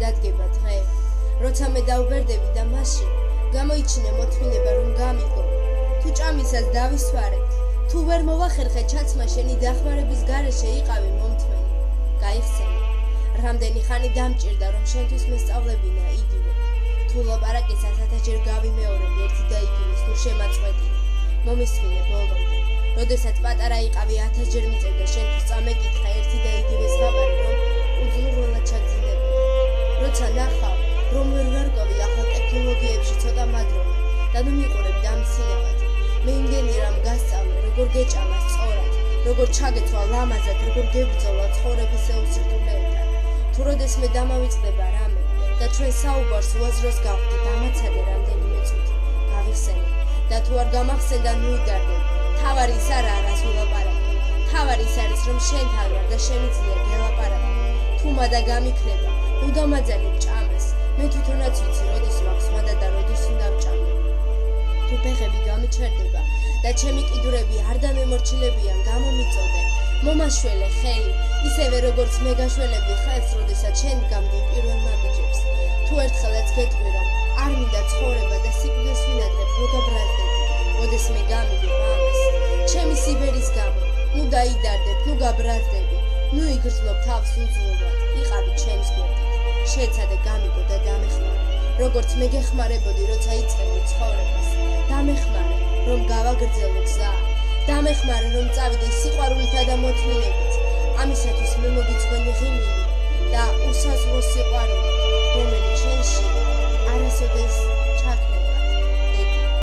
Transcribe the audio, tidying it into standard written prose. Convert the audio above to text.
დადგება დღე, როცა მე დავბერდები და მაშინ გამოიჩინე მოთმინება რომ გამიგო, თუ ჭამისას დავისვარე, თუ ვერ მოვახერხე ჩაცმა შენი დახმარების გარეშე იყავი მომთმენი, გაიხსენე, რამდენი ხანი დამჭირდა რომ შენთვის მესწავლებინა იგივე, თუ ლაპარაკის 1000-ჯერ გავიმეორები ერთი და იგივეს, თუ შემაწყვეტინე, მომისმინე ბოლომდე, როდესაც პატარა იყავი 1000-ჯერ მიწევდა შენთვის წამეკითხა ერთი და იგივეს ხაბარი, რომ უძლურველად ჩაგძინებოდა, როცა ნახავ, რომ ვერ ვარკვევი ახალ ტექნოლოგიებში ცოტა მადროვე და ნუ მიყურებ დამცინებად, მე იმდენი რამ გასწავლე, როგორ გეჭამა სწორად, როგორ ჩაგეცვა ლამაზად, როგორ გებრძოლა ცხოვრების ეუსირთულეებთან, თუ როდესმე დამავიწყდება რამე და ჩვენ საუბარს უაზროს გავხდით ამაცადე რამდენიმე წუთი, გავიხსენე და თუ არ გამახსენდა ნუიდარდე, თავარი ის არაა რას ვილაპარაკე, თავარი ის არის რომ შენთან ვარ და შემიძლია გელაპარაკო, თუ მადა გამიქნება, ნუ დამაძალებ ჭამას, მე თვითონაც ვიცი როდის მაქვს და როდის უნდა ვჭამო, თუ ფეხები გამიჩერდება და ჩემი კიდურები არ დამემორჩილებიან გამომიწოდე, მომაშველე ხელი, ისევე როგორც მე გაშველებდი ხელს, როდესაც შენ დგამდი პირველ ნაბიჯებს, თუ ერთხელაც გეტყვი რომ არ მინდა ცხოვრება და სიკვდილს ვინადრებ, რო გაბრაზდები, როდესმე გამიგებ ამას, ჩემი სიბერის გამო, ნუ დაიდარდებ, ნუ გაბრაზდები, ნუ იგრძნობ თავს უძლურვად, იყავი ჩემს გვერდით, შეცადე გამიგო და დამეხმარე, როგორც მე გეხმარებოდი, როცა იწყებდი ცხოვრებას, დამეხმარე, რომ გავაგრძელო გზა, დამეხმარე, რომ წავიდე სიყვარულითა და მოთმინებით, ამისათვის მე მოგიძღვენი ღიმილი და უსაზღვრო სიყვარული, რომელიც შენში არასოდეს